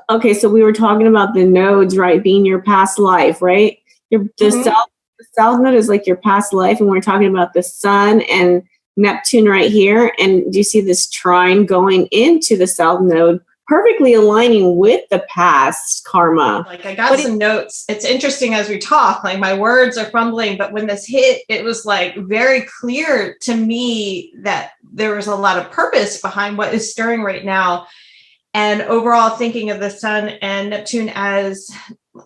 Okay, so we were talking about the nodes, right? Being your past life, right? Mhm. The south node is like your past life, and we're talking about the sun and Neptune right here. And do you see this trine going into the south node, perfectly aligning with the past karma? Like I got But some notes. It's interesting as we talk, like my words are fumbling, but when this hit, it was like very clear to me that there was a lot of purpose behind what is stirring right now. And overall, thinking of the sun and Neptune as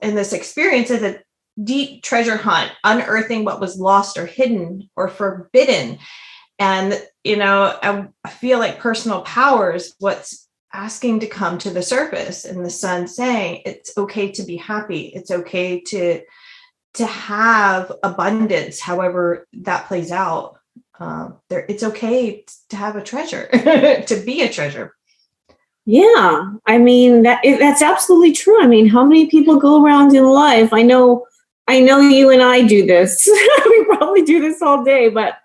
in this experience as a deep treasure hunt, unearthing what was lost or hidden or forbidden. And, I feel like personal power is what's asking to come to the surface, and the sun saying it's okay to be happy. It's okay to have abundance, however that plays out. It's okay to have a treasure, to be a treasure. yeah, I mean that's absolutely true. I mean, how many people go around in life? I know you and I do this. We probably do this all day, but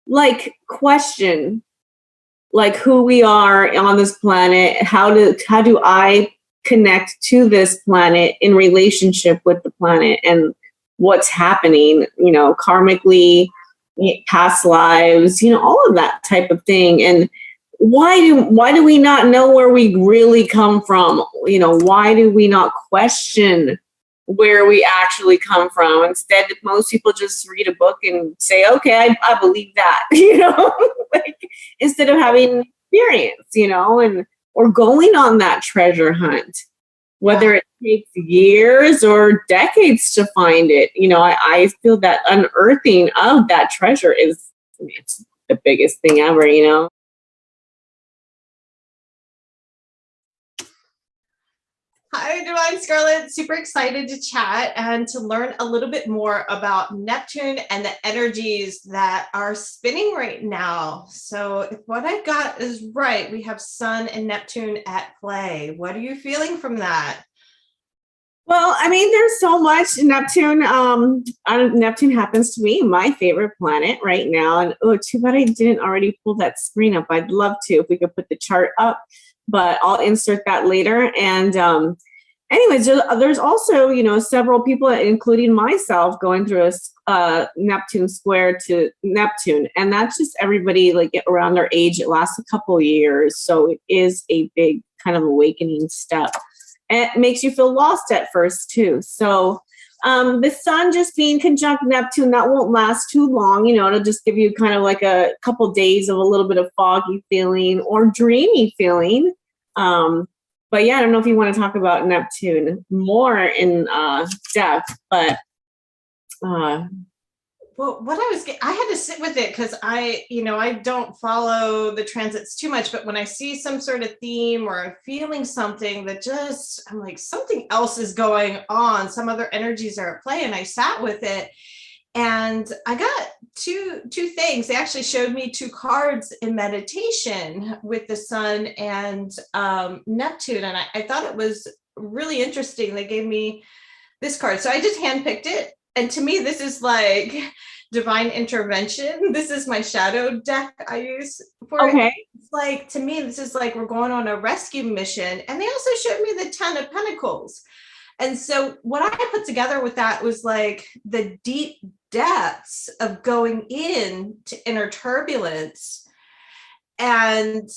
like question like who we are on this planet. How do I connect to this planet in relationship with the planet and what's happening, karmically, past lives, all of that type of thing. And why do we not know where we really come from? Why do we not question where we actually come from? Instead, most people just read a book and say, okay, I believe that, like, instead of having an experience, and or going on that treasure hunt, whether it takes years or decades to find it. I feel that unearthing of that treasure it's the biggest thing ever. Hi, Divine Scarlet. Super excited to chat and to learn a little bit more about Neptune and the energies that are spinning right now. So, if what I've got is right, we have Sun and Neptune at play. What are you feeling from that? Well, I mean, there's so much. Neptune happens to be my favorite planet right now. And too bad I didn't already pull that screen up. I'd love to if we could put the chart up, but I'll insert that later. And anyways, there's also, several people, including myself, going through a Neptune square to Neptune. And that's just everybody like around their age. It lasts a couple of years. So it is a big kind of awakening step. And it makes you feel lost at first too. So the sun just being conjunct Neptune, that won't last too long. It'll just give you kind of like a couple days of a little bit of foggy feeling or dreamy feeling. But yeah, I don't know if you want to talk about Neptune more in depth, but well, I had to sit with it because I don't follow the transits too much, but when I see some sort of theme or I'm feeling something that I'm like, something else is going on, some other energies are at play, and I sat with it. And I got two things. They actually showed me two cards in meditation with the sun and Neptune. And I thought it was really interesting. They gave me this card. So I just handpicked it. And to me, this is like divine intervention. This is my shadow deck I use for it. It's like, to me, this is like we're going on a rescue mission. And they also showed me the 10 of Pentacles. And so what I put together with that was like the deep depths of going in to inner turbulence and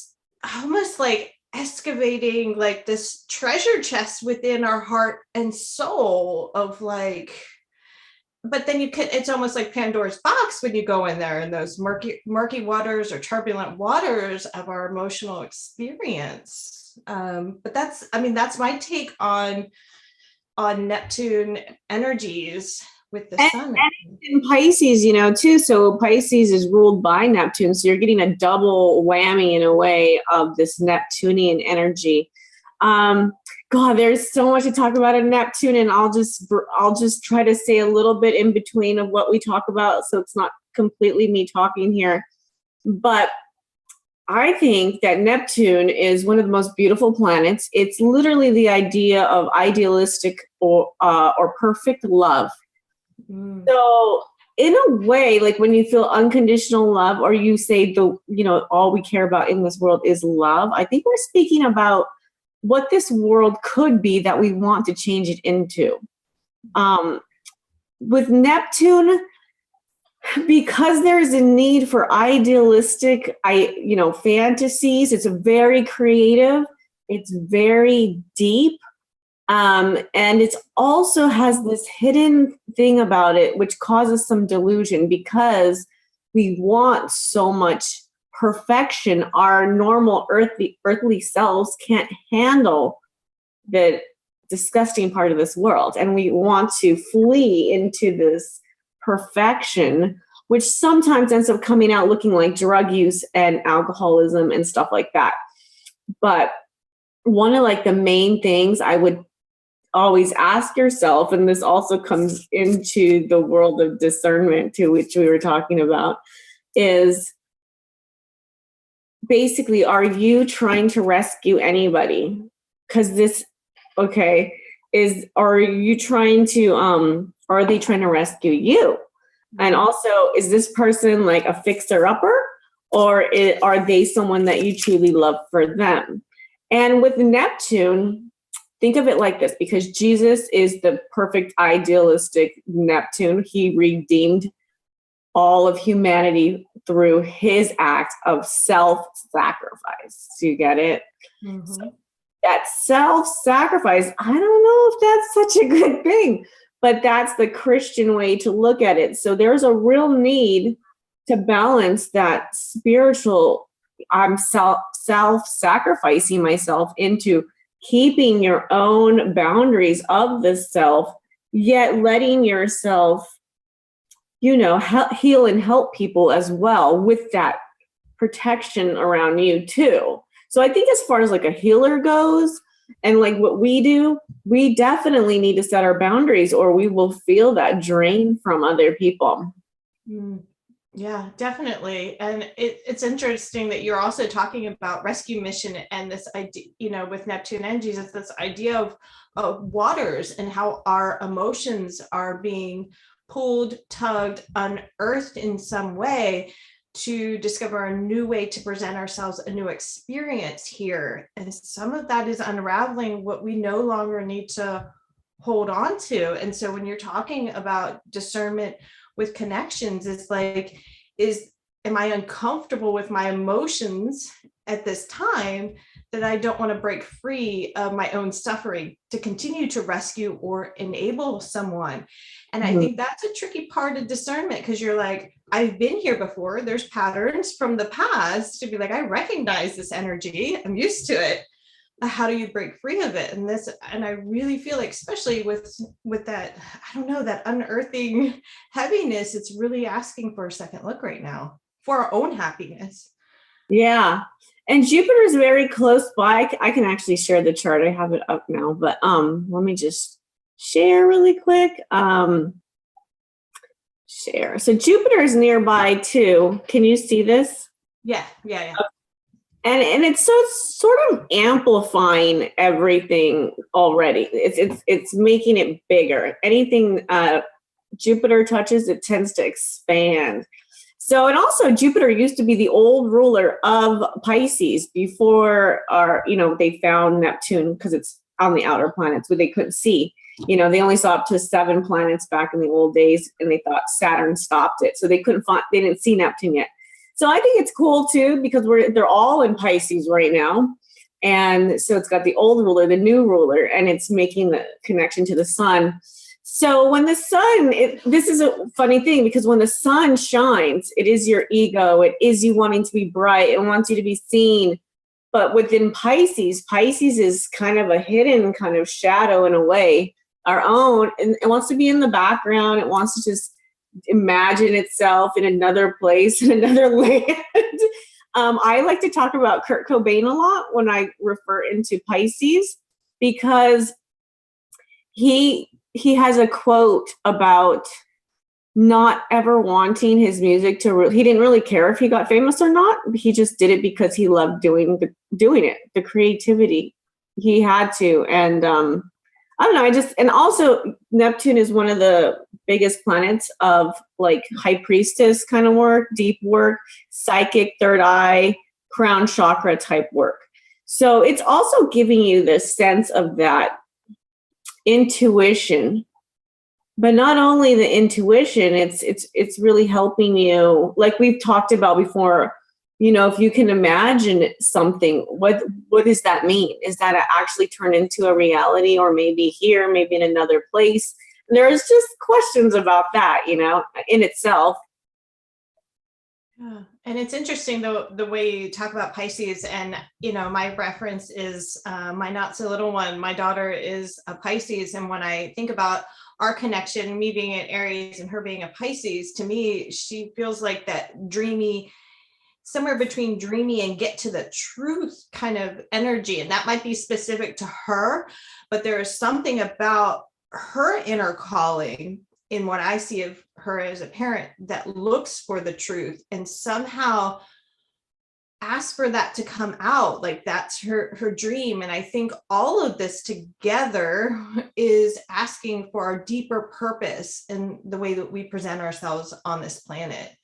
almost like excavating like this treasure chest within our heart and soul of like, but then it's almost like Pandora's box when you go in there in those murky waters or turbulent waters of our emotional experience. But that's my take on Neptune energies with the sun. And in Pisces, too. So Pisces is ruled by Neptune. So you're getting a double whammy in a way of this Neptunian energy. God, there's so much to talk about in Neptune, and I'll just try to say a little bit in between of what we talk about, so it's not completely me talking here. But I think that Neptune is one of the most beautiful planets. It's literally the idea of idealistic or perfect love. So in a way, like when you feel unconditional love, or you say all we care about in this world is love, I think we're speaking about what this world could be that we want to change it into. With Neptune, because there's a need for idealistic, fantasies, it's very creative, it's very deep, and it also has this hidden thing about it which causes some delusion because we want so much perfection. Our normal earthly selves can't handle the disgusting part of this world, and we want to flee into this perfection, which sometimes ends up coming out looking like drug use and alcoholism and stuff like that. But one of like the main things I would always ask yourself, and this also comes into the world of discernment to which we were talking about, is basically, are you trying to rescue anybody? Because are you trying to, are they trying to rescue you? And also, is this person like a fixer-upper, or are they someone that you truly love for them? And with Neptune, think of it like this, because Jesus is the perfect idealistic Neptune. He redeemed all of humanity through his act of self-sacrifice. Do you get it? Mm-hmm. So that self-sacrifice, I don't know if that's such a good thing, but that's the Christian way to look at it. So there's a real need to balance that spiritual, I'm self-sacrificing myself into keeping your own boundaries of the self, yet letting yourself, heal and help people as well with that protection around you too. So I think as far as like a healer goes, and like what we do, we definitely need to set our boundaries or we will feel that drain from other people. Yeah, definitely. And it's interesting that you're also talking about rescue mission and this idea, with Neptune and Jesus, this idea of waters and how our emotions are being pulled, tugged, unearthed in some way to discover a new way to present ourselves, a new experience here. And some of that is unraveling what we no longer need to hold on to. And so when you're talking about discernment with connections, it's like, am I uncomfortable with my emotions at this time that I don't want to break free of my own suffering to continue to rescue or enable someone? And I think that's a tricky part of discernment, because you're like, I've been here before. There's patterns from the past to be like, I recognize this energy. I'm used to it. How do you break free of it? And I really feel like, especially with that, I don't know, that unearthing heaviness, it's really asking for a second look right now for our own happiness. Yeah. And Jupiter is very close by. I can actually share the chart. I have it up now, but let me just share really quick. Share. So Jupiter is nearby too. Can you see this? Yeah. And it's so sort of amplifying everything already. It's making it bigger. Anything Jupiter touches, it tends to expand. So, and also Jupiter used to be the old ruler of Pisces before they found Neptune, because it's on the outer planets where they couldn't see. They only saw up to 7 planets back in the old days, and they thought Saturn stopped it. So they didn't see Neptune yet. So I think it's cool too, because they're all in Pisces right now. And so it's got the old ruler, the new ruler, and it's making the connection to the sun. So when the sun, this is a funny thing, because when the sun shines, it is your ego. It is you wanting to be bright. It wants you to be seen. But within Pisces is kind of a hidden kind of shadow in a way, our own. And it wants to be in the background. It wants to just imagine itself in another place, in another land. I like to talk about Kurt Cobain a lot when I refer into Pisces, because he has a quote about not ever wanting his music to he didn't really care if he got famous or not. He just did it because he loved doing it, the creativity. He had to. And I don't know, and also Neptune is one of the biggest planets of like high priestess kind of work, deep work, psychic, third eye, crown chakra type work. So it's also giving you this sense of that intuition, but not only the intuition, it's really helping you, like we've talked about before, if you can imagine something, what does that mean? Is that it actually turned into a reality, or maybe here, maybe in another place? There's just questions about that, in itself. Yeah. And it's interesting though, the way you talk about Pisces, and my reference is my not so little one. My daughter is a Pisces, and when I think about our connection, me being an Aries and her being a Pisces, to me, she feels like that dreamy, somewhere between dreamy and get to the truth kind of energy. And that might be specific to her, but there is something about her inner calling in what I see of her as a parent that looks for the truth and somehow asks for that to come out. Like that's her dream. And I think all of this together is asking for our deeper purpose in the way that we present ourselves on this planet.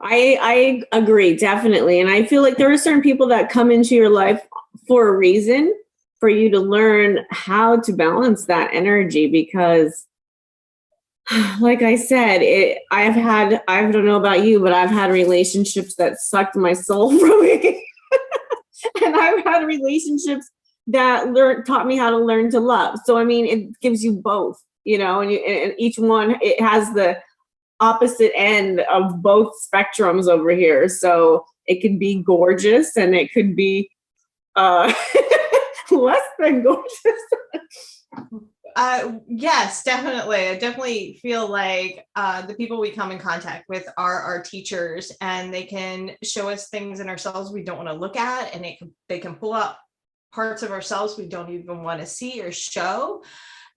I agree, definitely. And I feel like there are certain people that come into your life for a reason, for you to learn how to balance that energy, because like I said, I don't know about you, but I've had relationships that sucked my soul from me. And I've had relationships that taught me how to learn to love. So, I mean, it gives you both, and each one, it has the opposite end of both spectrums over here. So it could be gorgeous and it could be less than gorgeous. Yes, definitely. I definitely feel like the people we come in contact with are our teachers, and they can show us things in ourselves we don't want to look at, and they can pull up parts of ourselves we don't even want to see or show.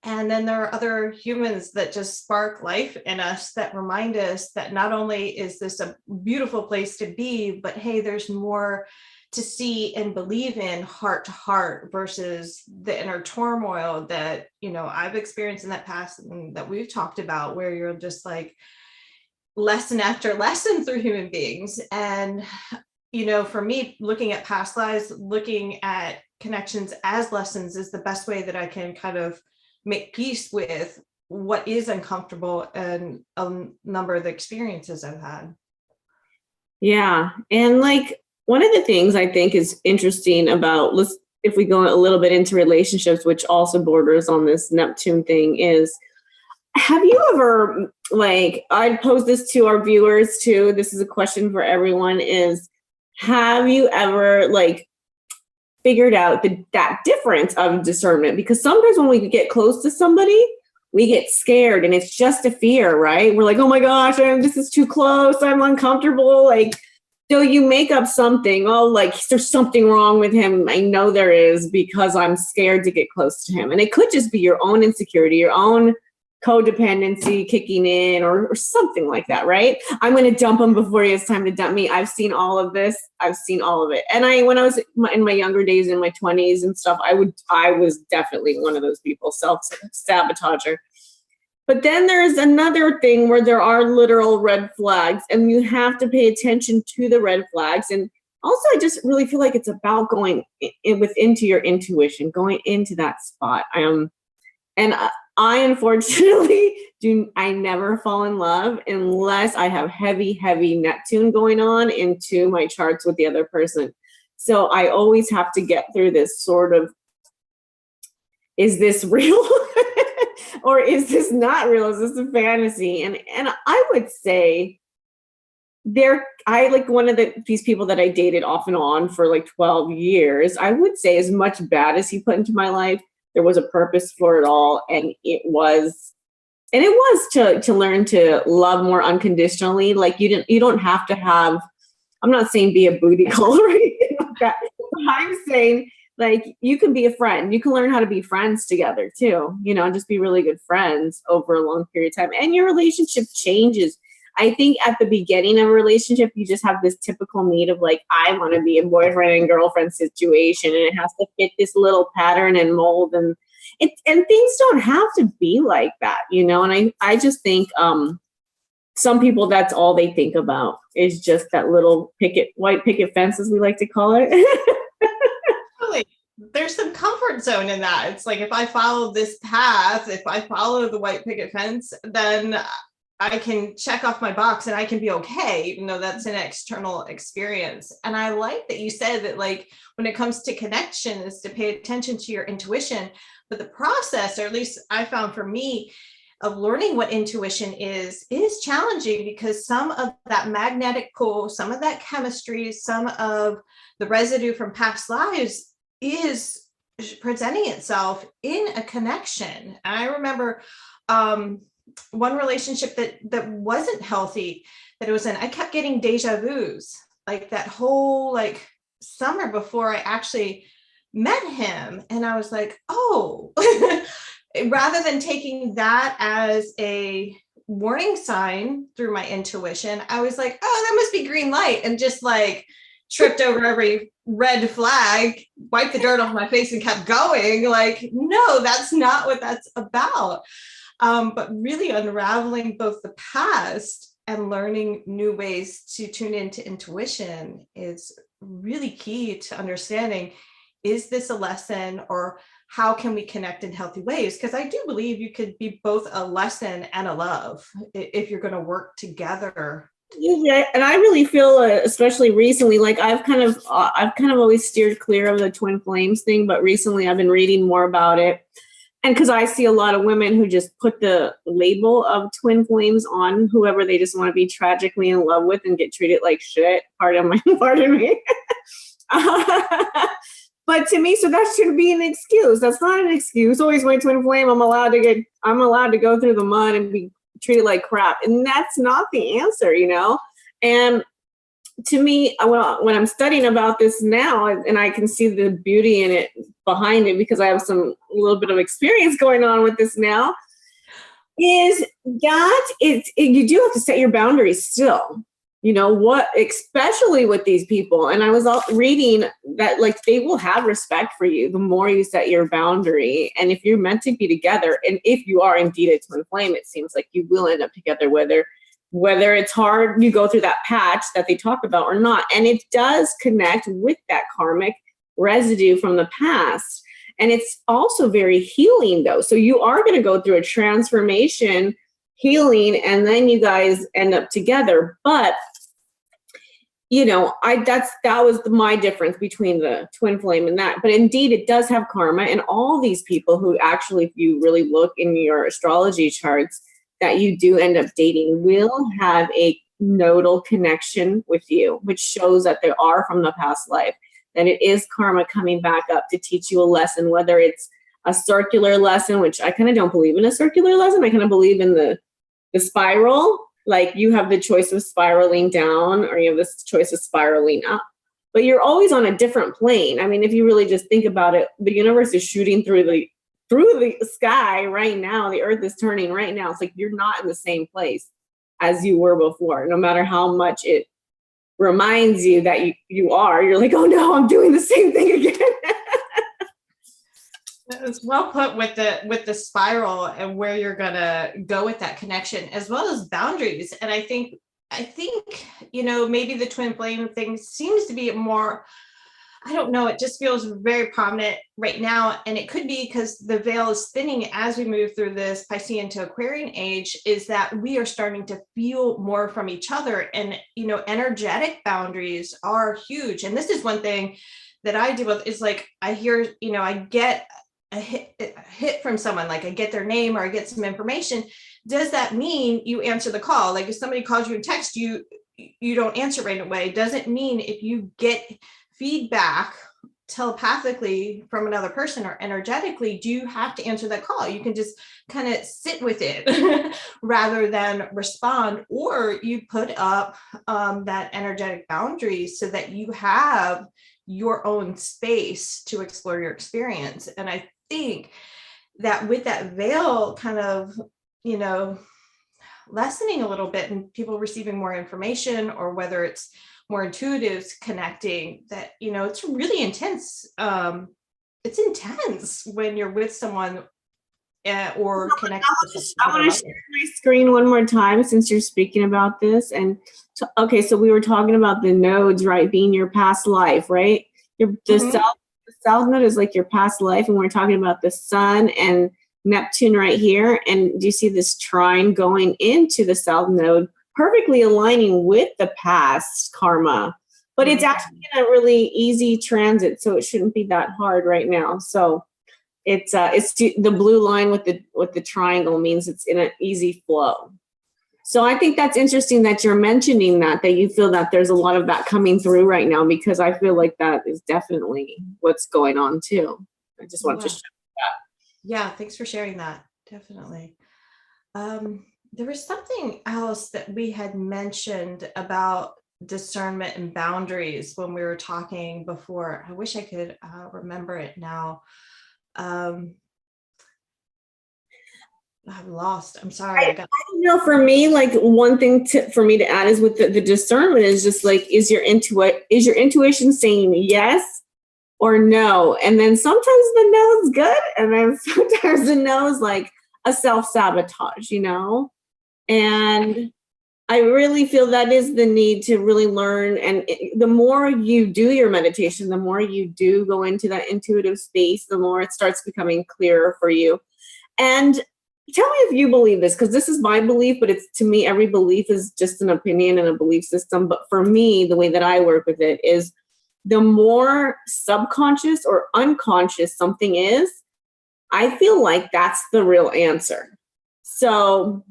And then there are other humans that just spark life in us, that remind us that not only is this a beautiful place to be, but hey, there's more to see and believe in heart to heart, versus the inner turmoil that, I've experienced in that past and that we've talked about, where you're just like lesson after lesson through human beings. And, for me, looking at past lives, looking at connections as lessons is the best way that I can kind of make peace with what is uncomfortable and a number of the experiences I've had. Yeah. And like, one of the things I think is interesting about, if we go a little bit into relationships, which also borders on this Neptune thing, is, have you ever, like, I'd pose this to our viewers too, this is a question for everyone, is, have you ever figured out that difference of discernment? Because sometimes when we get close to somebody, we get scared, and it's just a fear, right? We're like, oh my gosh, this is too close, I'm uncomfortable. So you make up something, there's something wrong with him. I know there is, because I'm scared to get close to him. And it could just be your own insecurity, your own codependency kicking in, or something like that, right? I'm going to dump him before he has time to dump me. I've seen all of this. I've seen all of it. And when I was in my younger days, in my 20s and stuff, I was definitely one of those people, self-sabotager. But then there's another thing where there are literal red flags, and you have to pay attention to the red flags. And also, I just really feel like it's about going into your intuition, going into that spot. And I unfortunately I never fall in love unless I have heavy, heavy Neptune going on into my charts with the other person. So I always have to get through this sort of, is this real? Or is this not real? Is this a fantasy? And I would say I like one of these people that I dated off and on for 12 years. I would say, as much bad as he put into my life, there was a purpose for it all. And it was to learn to love more unconditionally. You don't have to have, I'm not saying be a booty call or anything like that. I'm saying, you can be a friend. You can learn how to be friends together too, just be really good friends over a long period of time. And your relationship changes. I think at the beginning of a relationship, you just have this typical need of I want to be a boyfriend and girlfriend situation, and it has to fit this little pattern and mold, and things don't have to be like that, And I just think some people, that's all they think about is just that little white picket fence, as we like to call it. there's some comfort zone in that. It's like, if I follow this path, if I follow the white picket fence, then I can check off my box and I can be okay, even though that's an external experience. And I like that you said that, like, when it comes to connection, is to pay attention to your intuition. But the process, or at least I found for me, of learning what intuition is challenging, because some of that magnetic pull, some of that chemistry, some of the residue from past lives is presenting itself in a connection. And I remember one relationship that wasn't healthy that it was in, I kept getting deja vus, like that whole like summer before I actually met him. And I was like, oh, rather than taking that as a warning sign through my intuition, I was like, oh, that must be green light, and just like tripped over every red flag, wiped the dirt off my face and kept going. Like, no, that's not what that's about. But really unraveling both the past and learning new ways to tune into intuition is really key to understanding, is this a lesson, or how can we connect in healthy ways? Because I do believe you could be both a lesson and a love if you're going to work together. Yeah, and I really feel, especially recently, like I've kind of always steered clear of the twin flames thing, but recently I've been reading more about it. And because I see a lot of women who just put the label of twin flames on whoever they just want to be tragically in love with and get treated like shit. Pardon me. But to me, so that should be an excuse. That's not an excuse. Always my twin flame. I'm allowed to go through the mud and be treated like crap. And that's not the answer, you know? And to me, when I'm studying about this now, and I can see the beauty in it behind it, because I have a little bit of experience going on with this now, is that you do have to set your boundaries still. You know what, especially with these people. And I was reading that, like, they will have respect for you the more you set your boundary. And if you're meant to be together, and if you are indeed a twin flame, it seems like you will end up together, whether it's hard, you go through that patch that they talk about or not. And it does connect with that karmic residue from the past. And it's also very healing, though. So you are going to go through a transformation, healing, and then you guys end up together. But you know, that was my difference between the twin flame and that. But indeed, it does have karma. And all these people who actually, if you really look in your astrology charts, that you do end up dating will have a nodal connection with you, which shows that they are from the past life, that it is karma coming back up to teach you a lesson, whether it's a circular lesson, which I kind of don't believe in a circular lesson. I kind of believe in the spiral. Like, you have the choice of spiraling down, or you have this choice of spiraling up, but you're always on a different plane. I mean, if you really just think about it, the universe is shooting through the sky right now. The earth is turning right now. It's like you're not in the same place as you were before, no matter how much it reminds you that you are. You're like, oh no, I'm doing the same thing again. It's well put with the spiral and where you're gonna go with that connection, as well as boundaries. And I think, you know, maybe the twin flame thing seems to be more, I don't know, it just feels very prominent right now. And it could be because the veil is thinning as we move through this Piscean to Aquarian age, is that we are starting to feel more from each other. And, you know, energetic boundaries are huge. And this is one thing that I deal with, is like, I hear, you know, I get a hit from someone, like I get their name or I get some information. Does that mean you answer the call? Like, if somebody calls you and texts you, you don't answer right away. Doesn't mean if you get feedback telepathically from another person or energetically, do you have to answer that call? You can just kind of sit with it rather than respond, or you put up that energetic boundary so that you have your own space to explore your experience. And I think that with that veil kind of, you know, lessening a little bit and people receiving more information, or whether it's more intuitives connecting, that, you know, it's really intense. It's intense when you're with someone or connected. I want to share my screen one more time since you're speaking about this. And okay, so we were talking about the nodes, right? Being your past life, right? The self the South Node is like your past life, and we're talking about the Sun and Neptune right here. And do you see this trine going into the South Node, perfectly aligning with the past karma? But it's actually in a really easy transit, so it shouldn't be that hard right now. So it's the blue line with the triangle means it's in an easy flow. So I think that's interesting that you're mentioning that you feel that there's a lot of that coming through right now, because I feel like that is definitely what's going on too. I just want to share that. Yeah, thanks for sharing that. Definitely. There was something else that we had mentioned about discernment and boundaries when we were talking before. I wish I could remember it now. I'm lost. I'm sorry. I don't know. For me, like one thing for me to add is with the discernment is just like, is your intuition saying yes or no? And then sometimes the no is good, and then sometimes the no is like a self-sabotage, you know? And I really feel that is the need to really learn. And the more you do your meditation, the more you do go into that intuitive space, the more it starts becoming clearer for you. And tell me if you believe this, because this is my belief, but it's, to me, every belief is just an opinion and a belief system. But for me, the way that I work with it is the more subconscious or unconscious something is, I feel like that's the real answer. So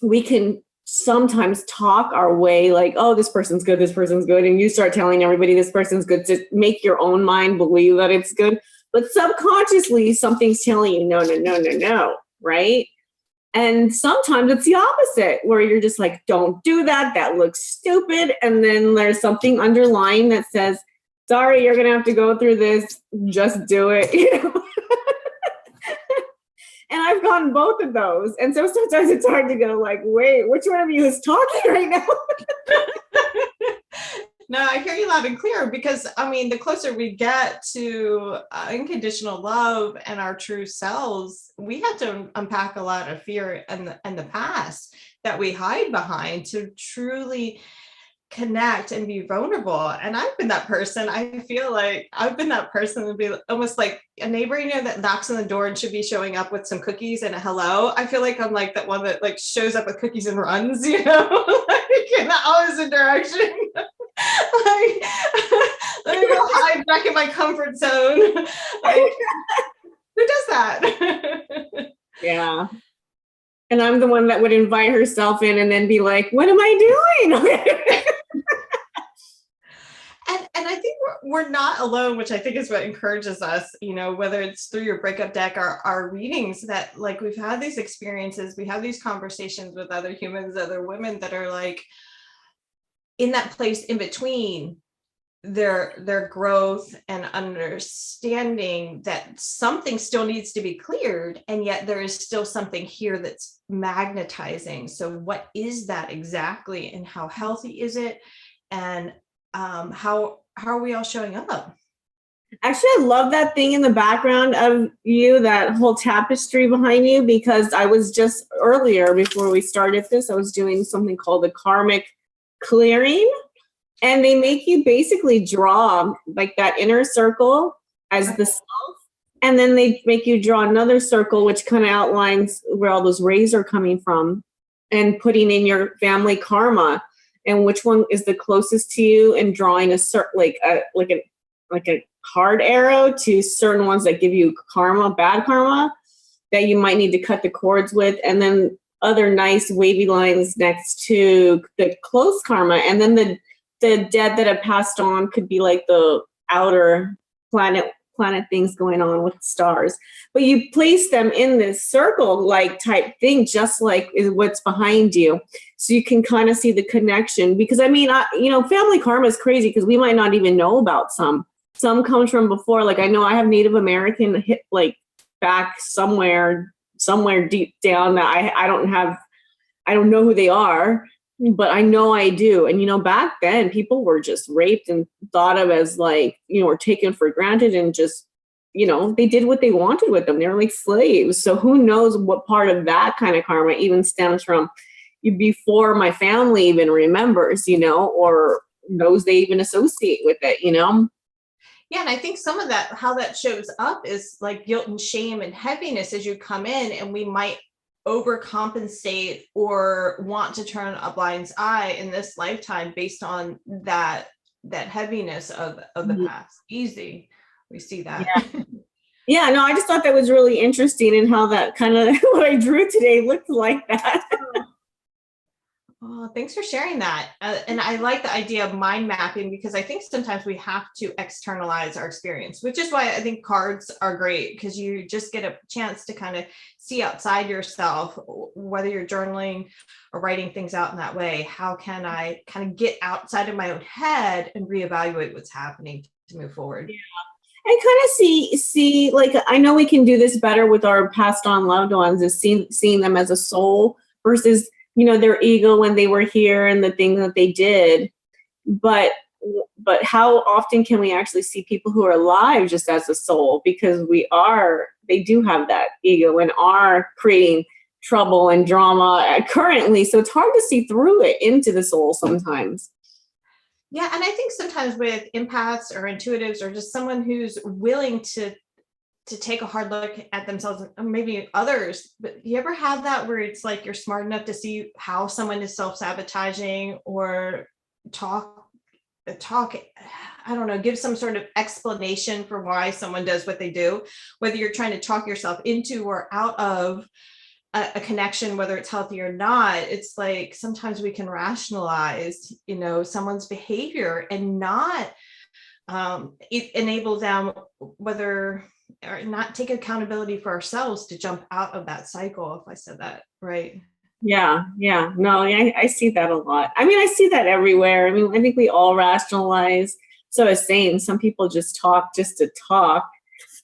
we can sometimes talk our way like, oh, this person's good, and you start telling everybody this person's good to make your own mind believe that it's good. But subconsciously, something's telling you, no, right? And sometimes it's the opposite, where you're just like, don't do that. That looks stupid. And then there's something underlying that says, sorry, you're going to have to go through this. Just do it. You know? And I've gotten both of those. And so sometimes it's hard to go like, wait, which one of you is talking right now? No, I hear you loud and clear, because I mean, the closer we get to unconditional love and our true selves, we have to unpack a lot of fear and the past that we hide behind to truly connect and be vulnerable. And I've been that person. I feel like I've been that person to be almost like a neighbor, you know, that knocks on the door and should be showing up with some cookies and a hello. I feel like I'm like that one that like shows up with cookies and runs, you know, like in the opposite direction. Like, let me go hide back in my comfort zone. Like, who does that? Yeah. And I'm the one that would invite herself in and then be like, what am I doing? And I think we're not alone, which I think is what encourages us, you know, whether it's through your breakup deck or our readings, that like we've had these experiences, we have these conversations with other humans, other women that are like in that place in between their growth and understanding that something still needs to be cleared, and yet there is still something here that's magnetizing. So what is that exactly, and how healthy is it, and how are we all showing up? Actually, I love that thing in the background of you, that whole tapestry behind you, because I was just earlier, before we started this, I was doing something called the karmic clearing. And they make you basically draw like that inner circle as the self. And then they make you draw another circle, which kind of outlines where all those rays are coming from, and putting in your family karma and which one is the closest to you, and drawing a like a hard arrow to certain ones that give you karma, bad karma, that you might need to cut the cords with. And then other nice wavy lines next to the close karma. And then the dead that have passed on could be like the outer planet things going on with stars. But you place them in this circle like type thing, just like is what's behind you. So you can kind of see the connection. Because I mean, family karma is crazy, because we might not even know about some. Some comes from before. Like I know I have Native American hit like back somewhere deep down that I don't know who they are. But I know I do. And, back then people were just raped and thought of as like, or taken for granted, and just, they did what they wanted with them. They were like slaves. So who knows what part of that kind of karma even stems from before my family even remembers, or knows they even associate with it, Yeah, and I think some of that, how that shows up is like guilt and shame and heaviness as you come in, and we might overcompensate or want to turn a blind eye in this lifetime based on that heaviness of the Mhm. past. Easy. We see that. Yeah. Yeah, no, I just thought that was really interesting and how that kind of what I drew today looked like that. Oh, thanks for sharing that. And I like the idea of mind mapping, because I think sometimes we have to externalize our experience, which is why I think cards are great, because you just get a chance to kind of see outside yourself, whether you're journaling or writing things out in that way. How can I kind of get outside of my own head and reevaluate what's happening to move forward? I kind of see like I know we can do this better with our passed on loved ones is seeing them as a soul versus their ego when they were here and the things that they did. But but how often can we actually see people who are alive just as a soul because they do have that ego and are creating trouble and drama currently. So it's hard to see through it into the soul sometimes. Yeah, and I think sometimes with empaths or intuitives or just someone who's willing to take a hard look at themselves and maybe others, but you ever have that where it's like you're smart enough to see how someone is self-sabotaging or talk I don't know, give some sort of explanation for why someone does what they do, whether you're trying to talk yourself into or out of a connection, whether it's healthy or not. It's like sometimes we can rationalize someone's behavior and not enable them, whether or not take accountability for ourselves to jump out of that cycle, if I said that right. Yeah. No, I see that a lot. I mean, I see that everywhere. I mean, I think we all rationalize. So I was saying, some people just talk just to talk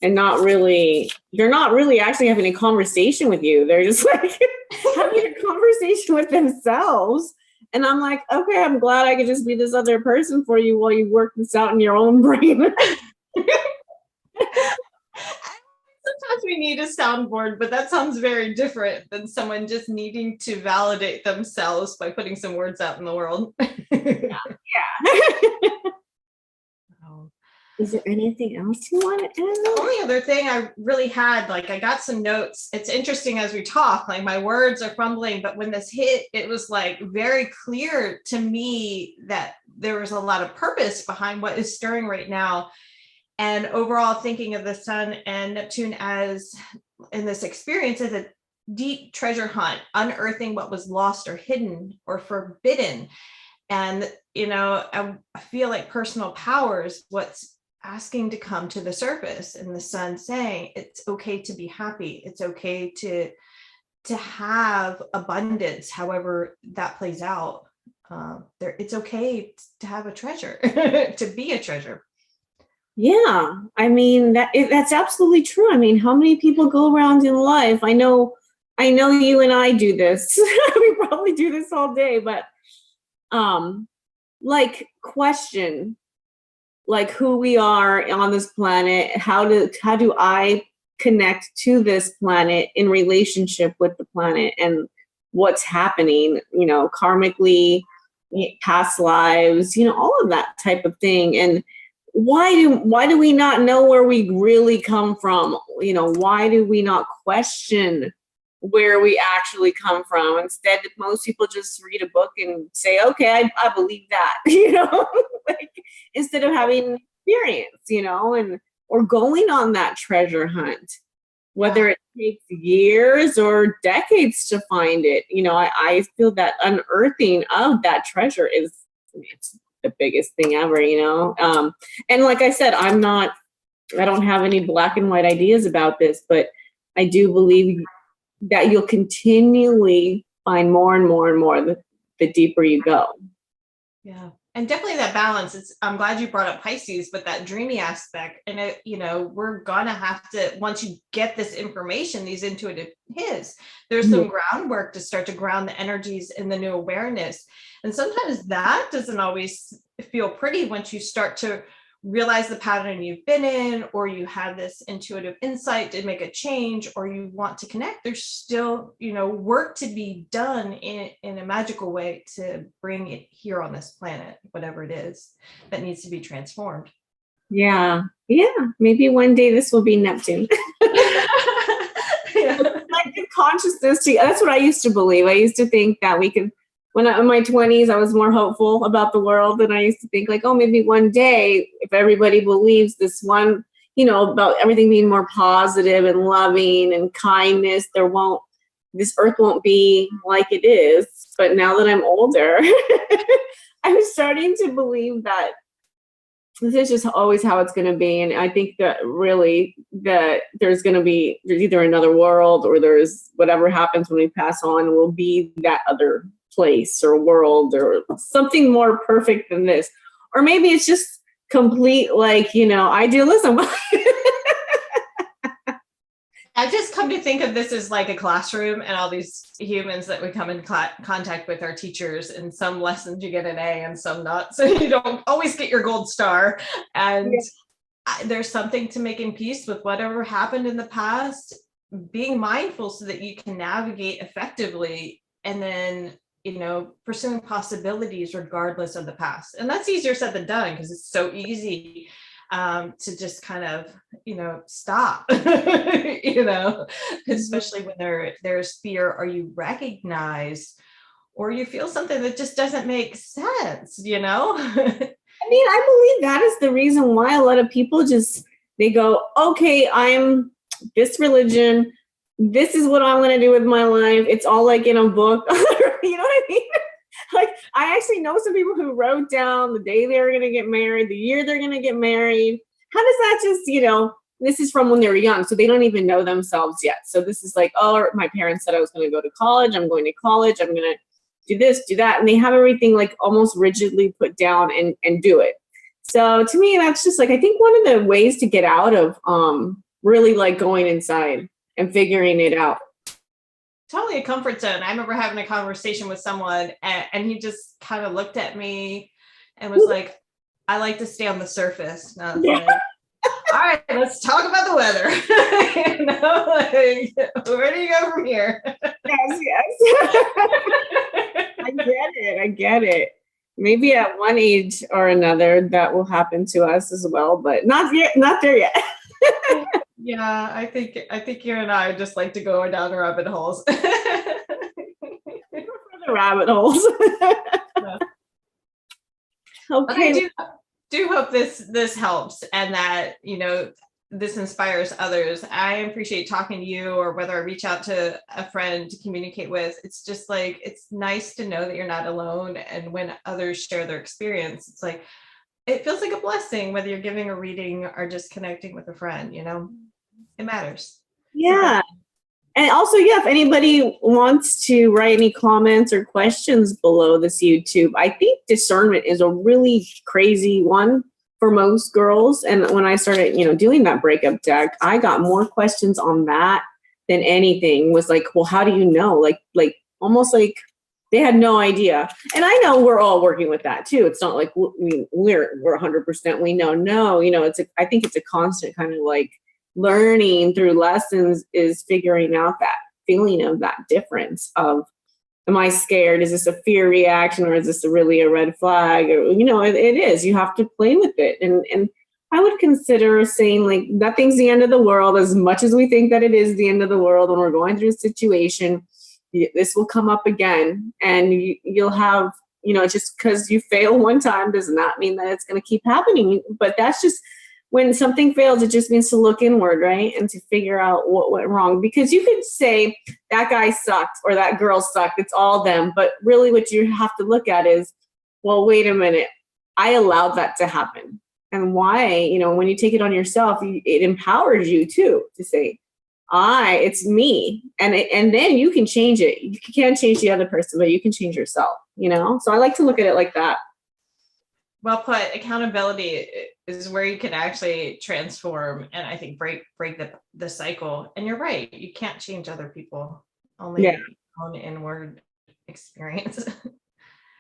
and they're not really actually having a conversation with you. They're just like having a conversation with themselves. And I'm like, okay, I'm glad I could just be this other person for you while you work this out in your own brain. Sometimes we need a soundboard, but that sounds very different than someone just needing to validate themselves by putting some words out in the world. Yeah. Oh. Is there anything else you want to add? The only other thing I really had, like, I got some notes. It's interesting as we talk, like my words are fumbling, but when this hit, it was like very clear to me that there was a lot of purpose behind what is stirring right now. And overall, thinking of the Sun and Neptune as in this experience as a deep treasure hunt, unearthing what was lost or hidden or forbidden. And, I feel like personal power is what's asking to come to the surface, and the Sun saying it's okay to be happy. It's okay to have abundance, however that plays out. It's okay to have a treasure, to be a treasure. Yeah, I mean that's absolutely true. I mean, how many people go around in life? I know you and I do this. We probably do this all day, but like question like who we are on this planet. How do I connect to this planet in relationship with the planet and what's happening, karmically, past lives, all of that type of thing. And why do we not know where we really come from? Why do we not question where we actually come from? Instead, most people just read a book and say, okay, I believe that, like instead of having an experience, and or going on that treasure hunt, whether it takes years or decades to find it. I feel that unearthing of that treasure it's the biggest thing ever, and like I said, I don't have any black and white ideas about this, but I do believe that you'll continually find more and more and more the deeper you go. Yeah. And definitely that balance. I'm glad you brought up Pisces, but that dreamy aspect. And we're gonna have to, once you get this information, these intuitive hits, there's some groundwork to start to ground the energies in the new awareness. And sometimes that doesn't always feel pretty once you start to realize the pattern you've been in, or you have this intuitive insight to make a change, or you want to connect. There's still work to be done in a magical way to bring it here on this planet, whatever it is that needs to be transformed. Yeah. Yeah. Maybe one day this will be Neptune. Yeah. Collective consciousness. That's what I used to believe. I used to think that we could, when in my 20s, I was more hopeful about the world. And I used to think like, oh, maybe one day, if everybody believes this one, about everything being more positive and loving and kindness, this earth won't be like it is. But now that I'm older, I'm starting to believe that this is just always how it's going to be. And I think that really that there's either another world, or there's whatever happens when we pass on will be that other place or world or something more perfect than this. Or maybe it's just complete, idealism. I just come to think of this as like a classroom, and all these humans that we come in contact with are teachers, and some lessons you get an A and some not. So you don't always get your gold star. And there's something to making peace with whatever happened in the past, being mindful so that you can navigate effectively, and then, pursuing possibilities regardless of the past. And that's easier said than done, because it's so easy to just kind of, stop, especially when there's fear, or you recognize, or you feel something that just doesn't make sense. I mean, I believe that is the reason why a lot of people they go, okay, I'm this religion. This is what I'm going to do with my life. It's all like in a book. You know what I mean? Like, I actually know some people who wrote down the day they were going to get married, the year they're going to get married. How does that just, this is from when they were young, so they don't even know themselves yet. So this is like, oh, my parents said I was going to go to college. I'm going to college. I'm going to do this, do that. And they have everything like almost rigidly put down and do it. So to me, that's just like, I think one of the ways to get out of really like going inside and figuring it out. Totally a comfort zone. I remember having a conversation with someone, and he just kind of looked at me and was like, I like to stay on the surface. And I was like, all right, let's talk about the weather. Where do you go from here? Yes. I get it. Maybe at one age or another that will happen to us as well, but not there yet. Yeah, I think you and I just like to go down the rabbit holes. The rabbit holes. Yeah. Okay. I do hope this helps, and that this inspires others. I appreciate talking to you, or whether I reach out to a friend to communicate with. It's just like, it's nice to know that you're not alone, and when others share their experience, it's like, it feels like a blessing, whether you're giving a reading or just connecting with a friend. It matters. Yeah. And also, if anybody wants to write any comments or questions below this YouTube, I think discernment is a really crazy one for most girls. And when I started, doing that breakup deck, I got more questions on that than anything. Was like, well, how do you know? Like almost like they had no idea. And I know we're all working with that too. It's not like we're 100%. We know, no, I think it's a constant kind of like learning through lessons, is figuring out that feeling of that difference of, am I scared? Is this a fear reaction, or is this really a red flag? Or, it is. You have to play with it. And I would consider saying like, nothing's the end of the world, as much as we think that it is the end of the world when we're going through a situation. This will come up again, and you'll have, just because you fail one time does not mean that it's going to keep happening. But that's just, when something fails, it just means to look inward, right? And to figure out what went wrong. Because you could say that guy sucked or that girl sucked. It's all them. But really what you have to look at is, well, wait a minute. I allowed that to happen. And why? When you take it on yourself, it empowers you too to say, it's me. And then you can change it. You can't change the other person, but you can change yourself, So I like to look at it like that. Well put. Accountability is where you can actually transform, and I think break the cycle. And you're right, you can't change other people, only your own inward experience.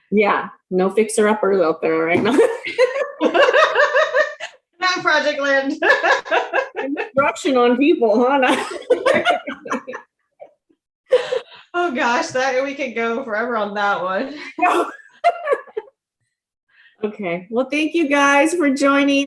Yeah, no fixer uppers out there right now. Not Project Land. Construction on people, huh? Oh gosh, that we could go forever on that one. Okay. Well, thank you guys for joining.